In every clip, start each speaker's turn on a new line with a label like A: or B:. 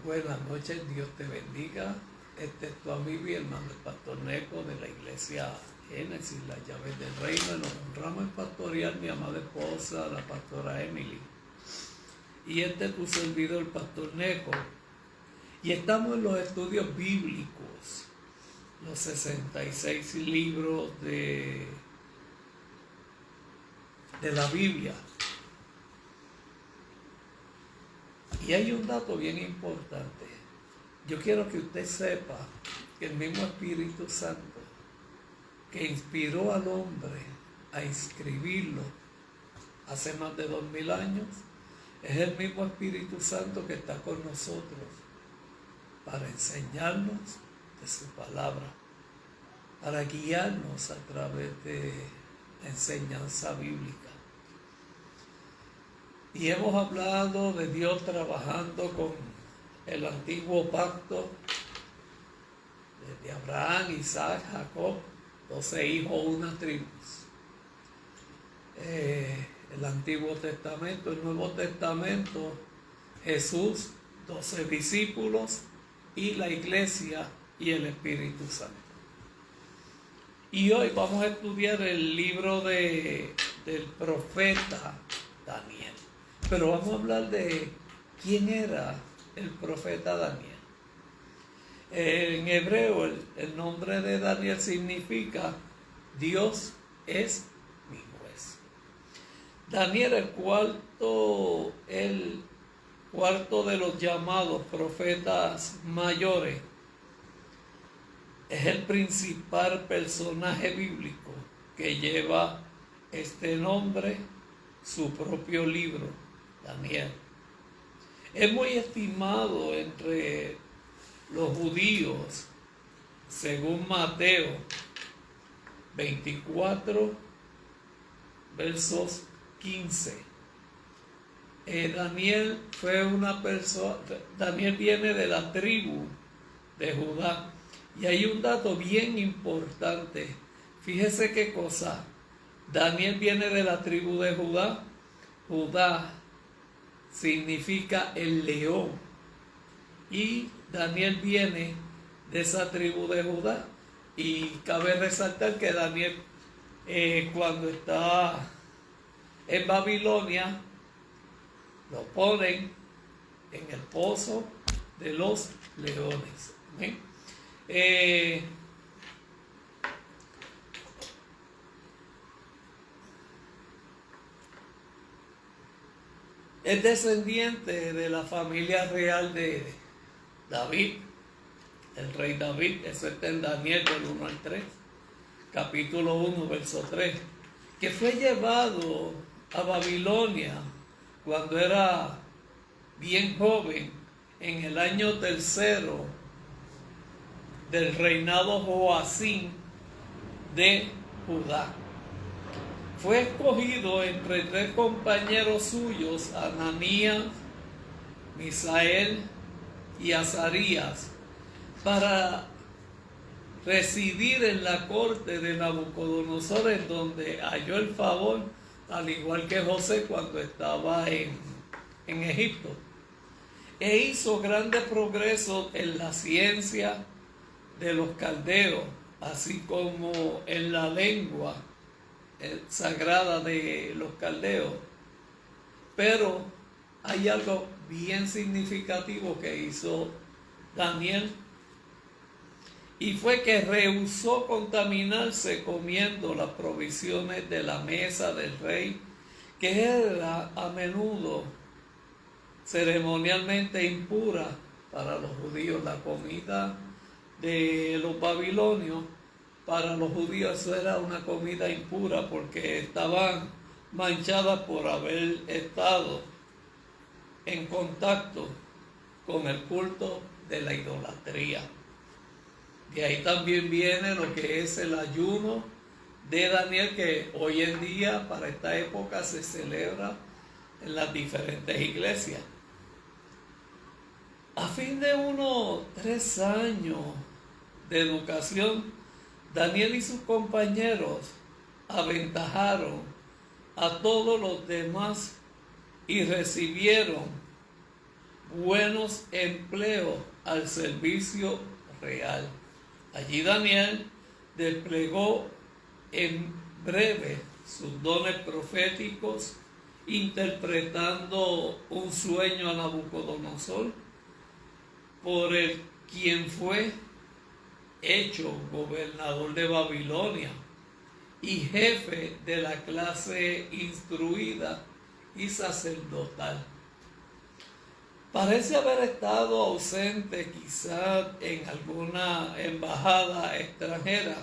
A: Buenas noches, Dios te bendiga. Este es tu amigo y hermano el pastor Neco de la iglesia Génesis, las llaves del reino. Nos honramos en pastorear mi amada esposa, la pastora Emily. Y este es tu servidor, el pastor Neco. Y estamos en los estudios bíblicos, los 66 libros de la Biblia. Y hay un dato bien importante. Yo quiero que usted sepa que el mismo Espíritu Santo que inspiró al hombre a escribirlo hace más de 2000 años, es el mismo Espíritu Santo que está con nosotros para enseñarnos de su palabra, para guiarnos a través de la enseñanza bíblica. Y hemos hablado de Dios trabajando con el antiguo pacto de Abraham, Isaac, Jacob, 12 hijos, una tribu. El Antiguo Testamento, el Nuevo Testamento, Jesús, 12 discípulos y la iglesia y el Espíritu Santo. Y hoy vamos a estudiar el libro del profeta Daniel. Pero vamos a hablar de quién era el profeta Daniel. En hebreo, el nombre de Daniel significa Dios es mi juez. Daniel, el cuarto de los llamados profetas mayores, es el principal personaje bíblico que lleva este nombre, su propio libro, Daniel. Es muy estimado entre los judíos, según Mateo 24, versos 15. Daniel fue una persona, Daniel viene de la tribu de Judá. Y hay un dato bien importante. Fíjese qué cosa. Daniel viene de la tribu de Judá. Judá significa el león. Y Daniel viene de esa tribu de Judá. Y cabe resaltar que Daniel, cuando está en Babilonia, lo ponen en el pozo de los leones. ¿Amén? Es descendiente de la familia real de David, el rey David. Eso está en Daniel del 1 al 3, capítulo 1, verso 3, que fue llevado a Babilonia cuando era bien joven, en el año tercero del reinado Joacim de Judá. Fue escogido entre 3 compañeros suyos, Ananías, Misael y Azarías, para residir en la corte de Nabucodonosor, en donde halló el favor, al igual que José cuando estaba en Egipto. E hizo grandes progresos en la ciencia de los caldeos, así como en la lengua sagrada de los caldeos. Pero hay algo bien significativo que hizo Daniel, y fue que rehusó contaminarse comiendo las provisiones de la mesa del rey, que era a menudo ceremonialmente impura para los judíos. La comida de los babilonios, para los judíos eso era una comida impura, porque estaban manchadas por haber estado en contacto con el culto de la idolatría. De ahí también viene lo que es el ayuno de Daniel, que hoy en día para esta época se celebra en las diferentes iglesias. A fin de unos 3 años de educación, Daniel y sus compañeros aventajaron a todos los demás y recibieron buenos empleos al servicio real. Allí Daniel desplegó en breve sus dones proféticos, interpretando un sueño a Nabucodonosor, por el quien fue hecho gobernador de Babilonia y jefe de la clase instruida y sacerdotal. Parece haber estado ausente quizás en alguna embajada extranjera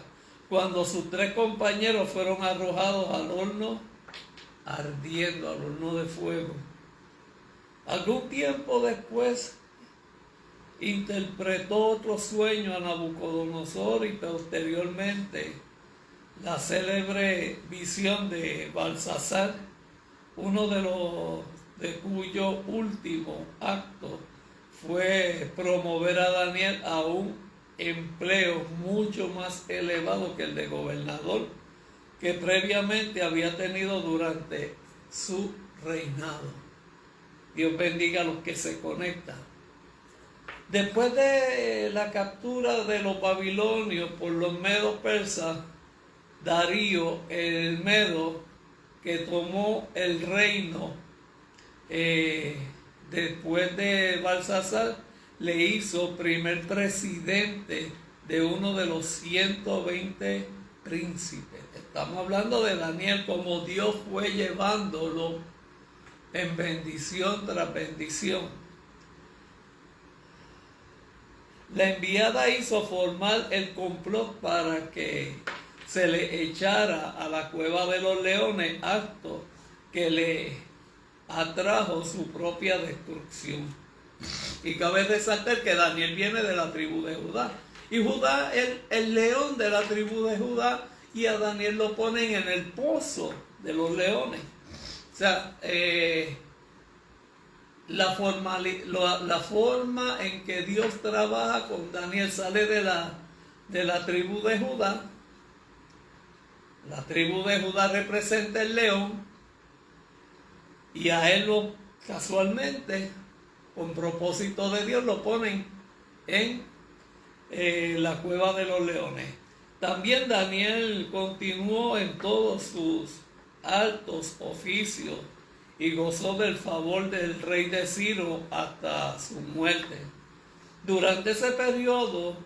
A: cuando sus 3 compañeros fueron arrojados al horno ardiendo, al horno de fuego. Algún tiempo después interpretó otro sueño a Nabucodonosor y posteriormente la célebre visión de Balsasar, uno de cuyo último acto fue promover a Daniel a un empleo mucho más elevado que el de gobernador que previamente había tenido durante su reinado. Dios bendiga a los que se conectan. Después de la captura de los babilonios por los medos persas, Darío el Medo, que tomó el reino después de Balsasar, le hizo primer presidente de uno de los 120 príncipes. Estamos hablando de Daniel, como Dios fue llevándolo en bendición tras bendición. La enviada hizo formar el complot para que se le echara a la cueva de los leones, acto que le atrajo su propia destrucción. Y cabe resaltar que Daniel viene de la tribu de Judá. Y Judá es el león de la tribu de Judá, y a Daniel lo ponen en el pozo de los leones. O sea, la forma en que Dios trabaja con Daniel sale de la tribu de Judá. La tribu de Judá representa el león, y a él casualmente, con propósito de Dios, lo ponen en la cueva de los leones. También Daniel continuó en todos sus altos oficios y gozó del favor del rey de Ciro hasta su muerte. Durante ese periodo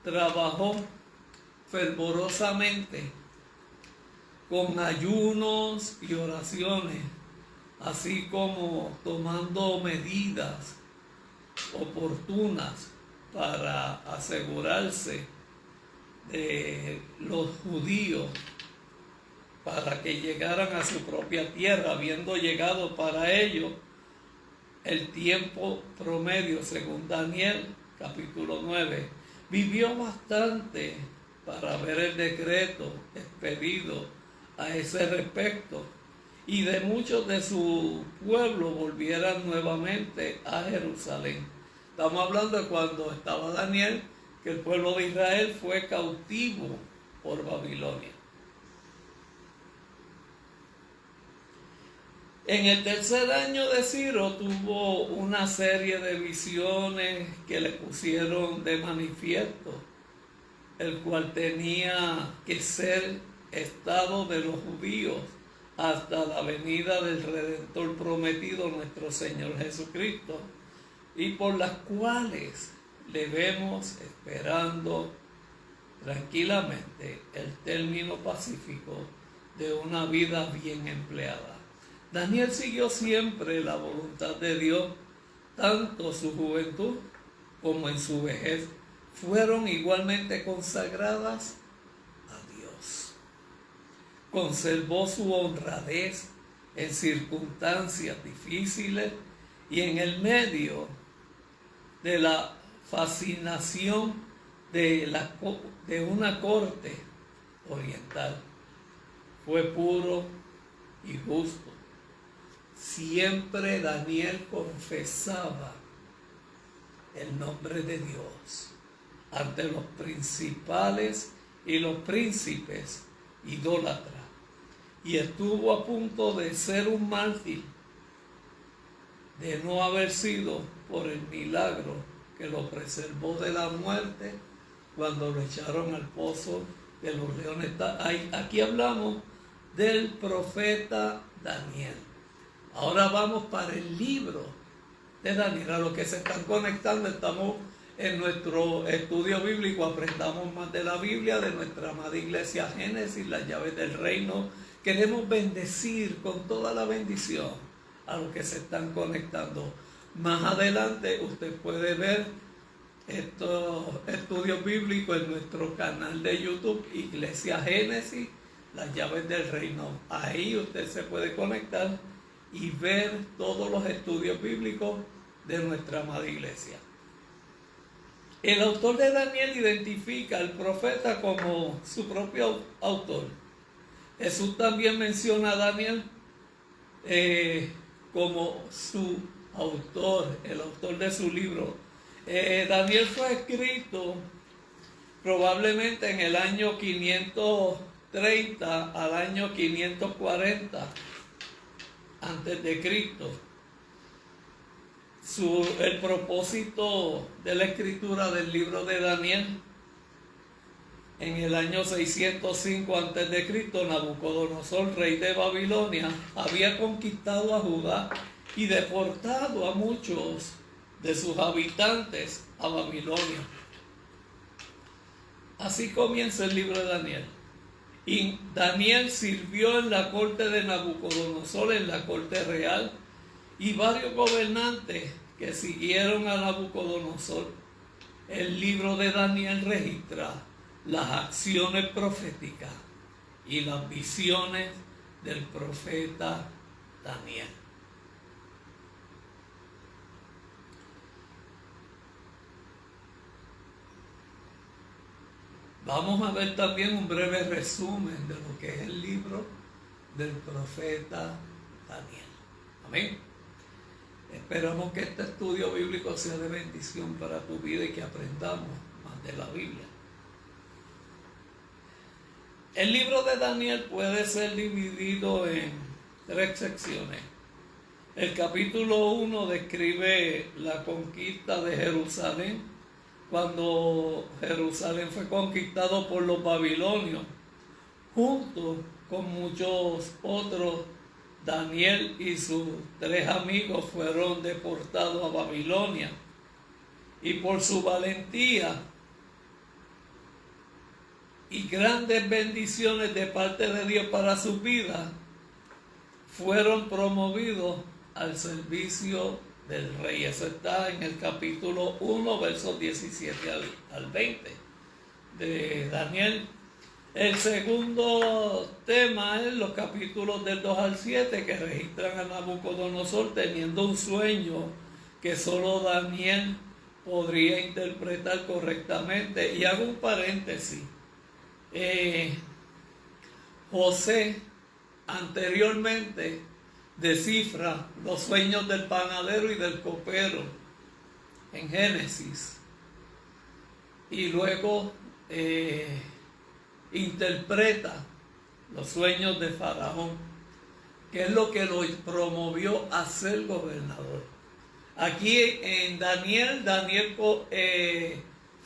A: trabajó fervorosamente con ayunos y oraciones, así como tomando medidas oportunas para asegurarse de los judíos para que llegaran a su propia tierra, habiendo llegado para ello el tiempo promedio, según Daniel capítulo 9. Vivió bastante para ver el decreto expedido a ese respecto, y de muchos de su pueblo volvieran nuevamente a Jerusalén. Estamos hablando de cuando estaba Daniel, que el pueblo de Israel fue cautivo por Babilonia. En el tercer año de Ciro tuvo una serie de visiones que le pusieron de manifiesto, el cual tenía que ser estado de los judíos hasta la venida del Redentor prometido, nuestro Señor Jesucristo, y por las cuales le vemos esperando tranquilamente el término pacífico de una vida bien empleada. Daniel siguió siempre la voluntad de Dios, tanto su juventud como en su vejez fueron igualmente consagradas a Dios. Conservó su honradez en circunstancias difíciles y en el medio de la fascinación de una corte oriental. Fue puro y justo. Siempre Daniel confesaba el nombre de Dios ante los principales y los príncipes idólatras, y estuvo a punto de ser un mártir de no haber sido por el milagro que lo preservó de la muerte cuando lo echaron al pozo de los leones. Aquí hablamos del profeta Daniel. Ahora vamos para el libro de Daniel. A los que se están conectando, estamos en nuestro estudio bíblico, aprendamos más de la Biblia, de nuestra amada iglesia Génesis, las llaves del reino. Queremos bendecir con toda la bendición a los que se están conectando. Más adelante usted puede ver estos estudios bíblicos en nuestro canal de YouTube, Iglesia Génesis, las llaves del reino. Ahí usted se puede conectar y ver todos los estudios bíblicos de nuestra amada iglesia. El autor de Daniel identifica al profeta como su propio autor. Jesús también menciona a Daniel como su autor, el autor de su libro. Daniel fue escrito probablemente en el año 530 al año 540 antes de Cristo. El propósito de la escritura del libro de Daniel: en el año 605 a.C., Nabucodonosor, rey de Babilonia, había conquistado a Judá y deportado a muchos de sus habitantes a Babilonia. Así comienza el libro de Daniel. Y Daniel sirvió en la corte de Nabucodonosor, en la corte real, y varios gobernantes que siguieron a Nabucodonosor. El libro de Daniel registra las acciones proféticas y las visiones del profeta Daniel. Vamos a ver también un breve resumen de lo que es el libro del profeta Daniel. Amén. Esperamos que este estudio bíblico sea de bendición para tu vida y que aprendamos más de la Biblia. El libro de Daniel puede ser dividido en 3 secciones. El capítulo 1 describe la conquista de Jerusalén, cuando Jerusalén fue conquistado por los babilonios. Junto con muchos otros, Daniel y sus 3 amigos fueron deportados a Babilonia. Y por su valentía y grandes bendiciones de parte de Dios para sus vidas, fueron promovidos al servicio del rey. Eso está en el capítulo 1, versos 17 al 20 de Daniel. El segundo tema es los capítulos del 2 al 7, que registran a Nabucodonosor teniendo un sueño que solo Daniel podría interpretar correctamente. Y hago un paréntesis. José anteriormente descifra los sueños del panadero y del copero en Génesis, y luego interpreta los sueños de Faraón, que es lo que lo promovió a ser gobernador. Aquí en Daniel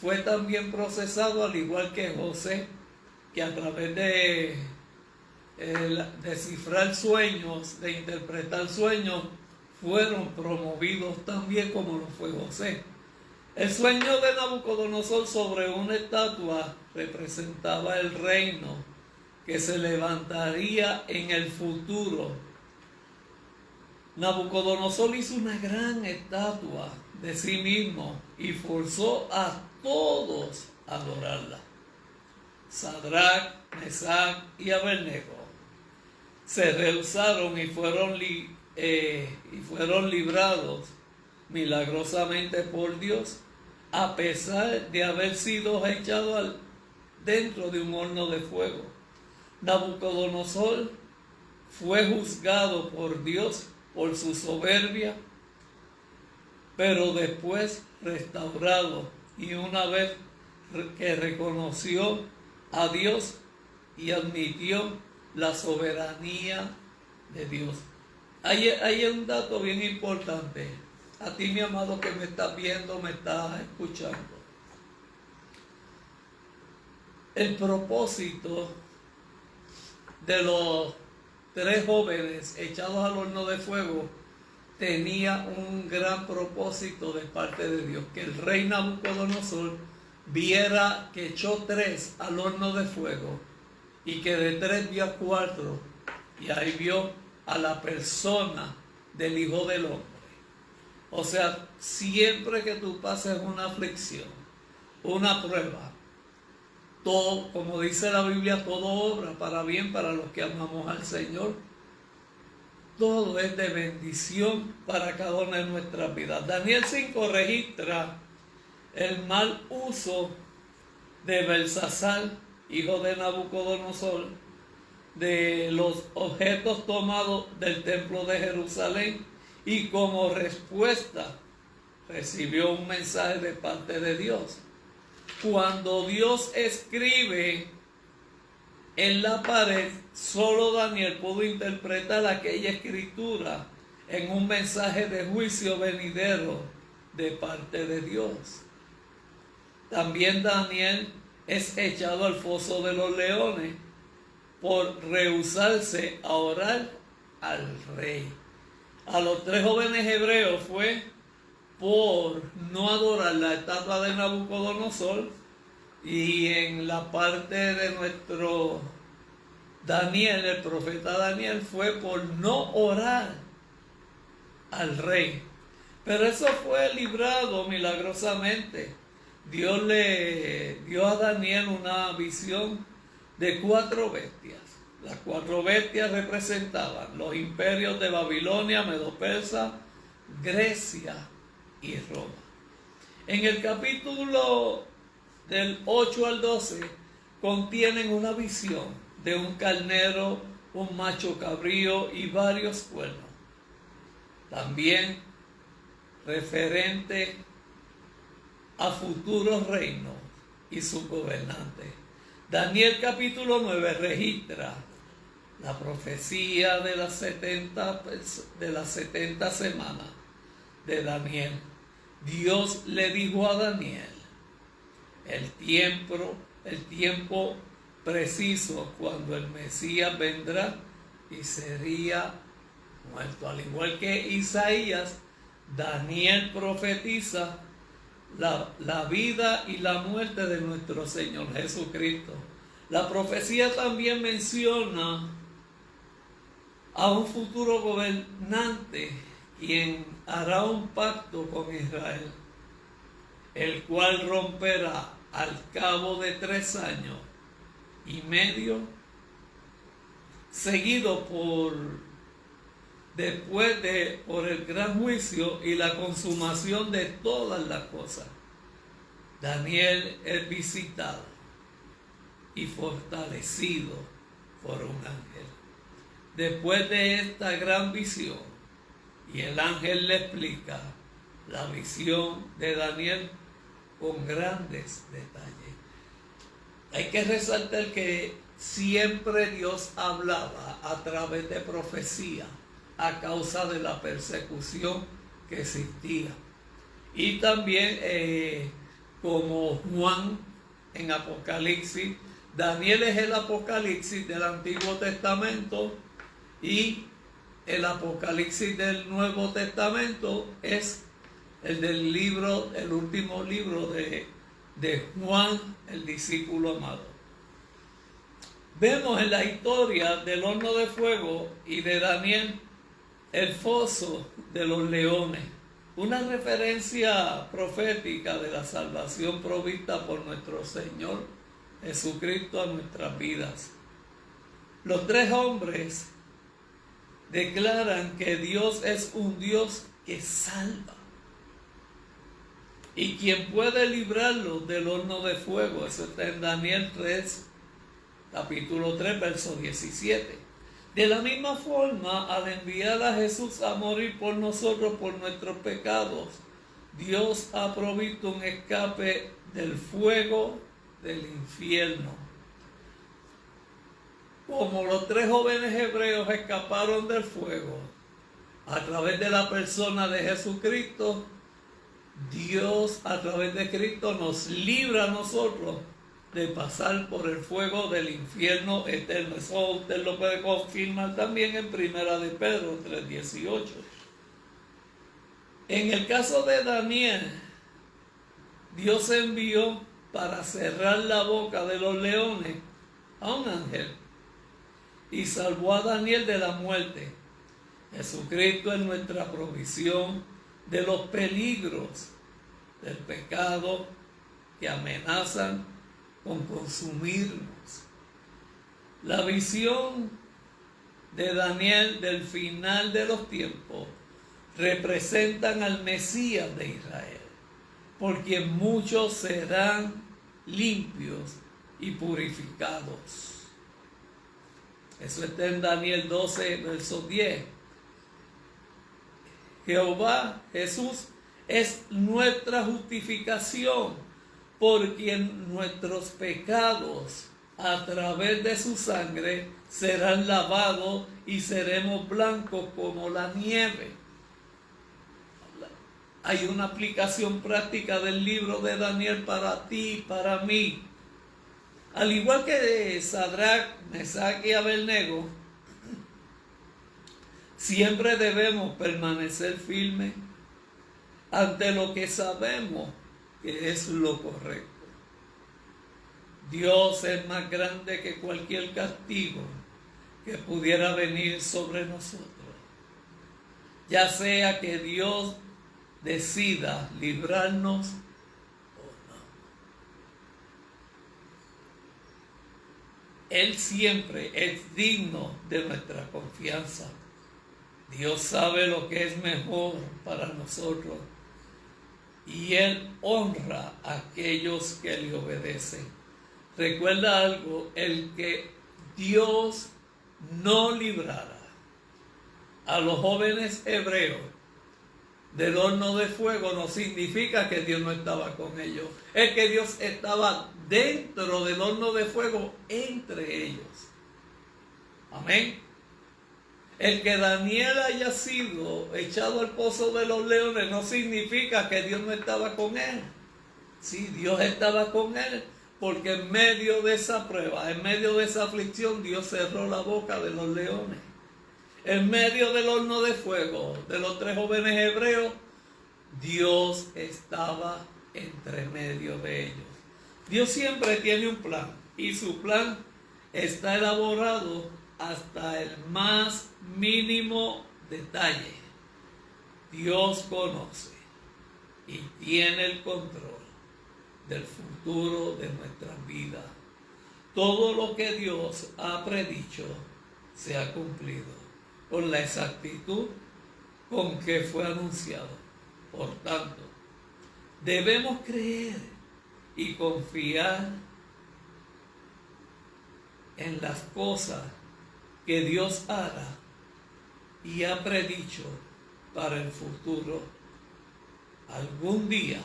A: fue también procesado, al igual que José, que a través de descifrar sueños, de interpretar sueños, fueron promovidos también como lo fue José. El sueño de Nabucodonosor sobre una estatua representaba el reino que se levantaría en el futuro. Nabucodonosor hizo una gran estatua de sí mismo y forzó a todos a adorarla. Sadrach, Mesach y Abednego se rehusaron y fueron librados milagrosamente por Dios, a pesar de haber sido echados dentro de un horno de fuego. Nabucodonosor fue juzgado por Dios por su soberbia, pero después restaurado, y una vez que reconoció a Dios y admitió la soberanía de Dios, Hay un dato bien importante. A ti, mi amado, que me estás viendo, me estás escuchando. El propósito de los 3 jóvenes echados al horno de fuego tenía un gran propósito de parte de Dios, que el rey Nabucodonosor viera que echó 3 al horno de fuego y que de 3 vio a 4, y ahí vio a la persona del Hijo del Hombre. O sea, siempre que tú pases una aflicción, una prueba, todo, como dice la Biblia, todo obra para bien para los que amamos al Señor. Todo es de bendición para cada una de nuestras vidas. Daniel 5 registra el mal uso de Belsasar, hijo de Nabucodonosor, de los objetos tomados del templo de Jerusalén, y como respuesta recibió un mensaje de parte de Dios. Cuando Dios escribe en la pared, solo Daniel pudo interpretar aquella escritura en un mensaje de juicio venidero de parte de Dios. También Daniel es echado al foso de los leones por rehusarse a orar al rey. A los 3 jóvenes hebreos fue por no adorar la estatua de Nabucodonosor, y en la parte de nuestro Daniel, el profeta Daniel, fue por no orar al rey. Pero eso fue librado milagrosamente. Dios le dio a Daniel una visión de 4 bestias. Las 4 bestias representaban los imperios de Babilonia, Medo-Persa, Grecia y Roma. En el capítulo del 8 al 12 contienen una visión de un carnero, un macho cabrío y varios cuernos. También referente a futuros reinos y sus gobernantes. Daniel capítulo 9 registra la profecía de las 70 semanas de Daniel. Dios le dijo a Daniel el tiempo preciso cuando el Mesías vendrá y sería muerto. Al igual que Isaías, Daniel profetiza la vida y la muerte de nuestro Señor Jesucristo. La profecía también menciona a un futuro gobernante quien hará un pacto con Israel, el cual romperá al cabo de 3 años y medio, seguido por el gran juicio y la consumación de todas las cosas. Daniel es visitado y fortalecido por un ángel. Después de esta gran visión, y el ángel le explica la visión de Daniel con grandes detalles. Hay que resaltar que siempre Dios hablaba a través de profecía a causa de la persecución que existía. Y también como Juan en Apocalipsis, Daniel es el Apocalipsis del Antiguo Testamento, y el Apocalipsis del Nuevo Testamento es el último libro de Juan, el discípulo amado. Vemos en la historia del horno de fuego y de Daniel el foso de los leones, una referencia profética de la salvación provista por nuestro Señor Jesucristo a nuestras vidas. Los 3 hombres declaran que Dios es un Dios que salva y quien puede librarlos del horno de fuego. Eso está en Daniel 3, capítulo 3, verso 17. De la misma forma, al enviar a Jesús a morir por nosotros, por nuestros pecados, Dios ha provisto un escape del fuego del infierno. Como los 3 jóvenes hebreos escaparon del fuego, A través de la persona de Jesucristo, Dios a través de Cristo nos libra a nosotros de pasar por el fuego del infierno eterno. Eso usted lo puede confirmar también en Primera de Pedro 3:18. En el caso de Daniel, Dios envió para cerrar la boca de los leones a un ángel y salvó a Daniel de la muerte. Jesucristo es nuestra provisión de los peligros del pecado que amenazan con consumirnos. La visión de Daniel del final de los tiempos representan al Mesías de Israel, porque muchos serán limpios y purificados. Eso está en Daniel 12, verso 10. Jehová, Jesús, es nuestra justificación, por quien nuestros pecados a través de su sangre serán lavados y seremos blancos como la nieve. Hay una aplicación práctica del libro de Daniel para ti y para mí. Al igual que de Sadrach, Mesach y Abednego, siempre debemos permanecer firmes ante lo que sabemos que es lo correcto. Dios es más grande que cualquier castigo que pudiera venir sobre nosotros. Ya sea que Dios decida librarnos o no. Él siempre es digno de nuestra confianza. Dios sabe lo que es mejor para nosotros y Él honra a aquellos que le obedecen. Recuerda algo, el que Dios no librara a los jóvenes hebreos del horno de fuego no significa que Dios no estaba con ellos. Es que Dios estaba dentro del horno de fuego entre ellos. Amén. El que Daniel haya sido echado al pozo de los leones no significa que Dios no estaba con él. Sí, Dios estaba con él, porque en medio de esa prueba, en medio de esa aflicción, Dios cerró la boca de los leones. En medio del horno de fuego de los 3 jóvenes hebreos, Dios estaba entre medio de ellos. Dios siempre tiene un plan y su plan está elaborado hasta el más mínimo detalle. Dios conoce y tiene el control del futuro de nuestras vidas. Todo lo que Dios ha predicho se ha cumplido con la exactitud con que fue anunciado. Por tanto, debemos creer y confiar en las cosas que Dios hará y ha predicho para el futuro. Algún día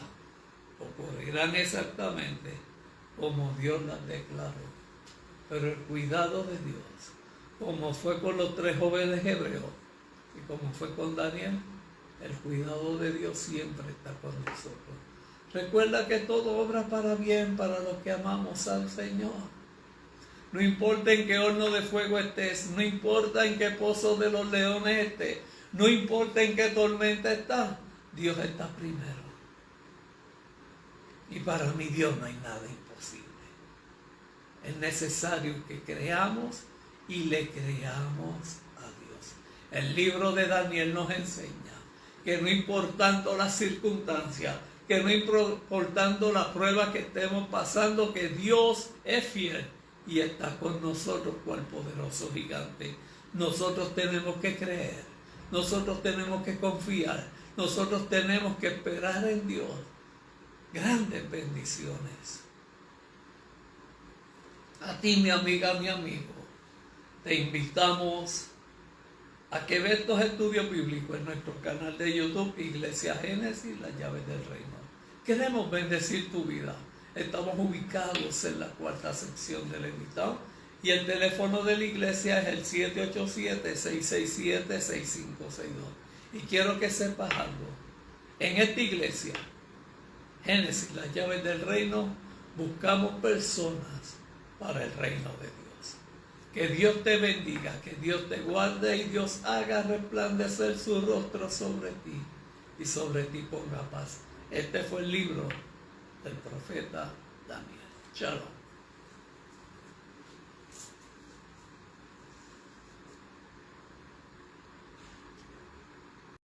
A: ocurrirán exactamente como Dios las declaró. Pero el cuidado de Dios, como fue con los 3 jóvenes hebreos y como fue con Daniel, el cuidado de Dios siempre está con nosotros. Recuerda que todo obra para bien para los que amamos al Señor. No importa en qué horno de fuego estés, no importa en qué pozo de los leones estés, no importa en qué tormenta estás, Dios está primero. Y para mí Dios no hay nada imposible. Es necesario que creamos y le creamos a Dios. El libro de Daniel nos enseña que no importando las circunstancias, que no importando la prueba que estemos pasando, que Dios es fiel y está con nosotros cual poderoso gigante. Nosotros tenemos que creer, nosotros tenemos que confiar, nosotros tenemos que esperar en Dios grandes bendiciones. A ti, mi amiga, mi amigo, te invitamos a que veas estos estudios bíblicos en nuestro canal de YouTube, Iglesia Génesis, las llaves del reino. Queremos bendecir tu vida. Estamos ubicados en la 4ª sección del invitado y el teléfono de la iglesia es el 787-667-6562. Y quiero que sepas algo. En esta iglesia, Génesis, las llaves del reino, buscamos personas para el reino de Dios. Que Dios te bendiga, que Dios te guarde y Dios haga resplandecer su rostro sobre ti y sobre ti ponga paz. Este fue el libro del profeta Daniel. Shalom.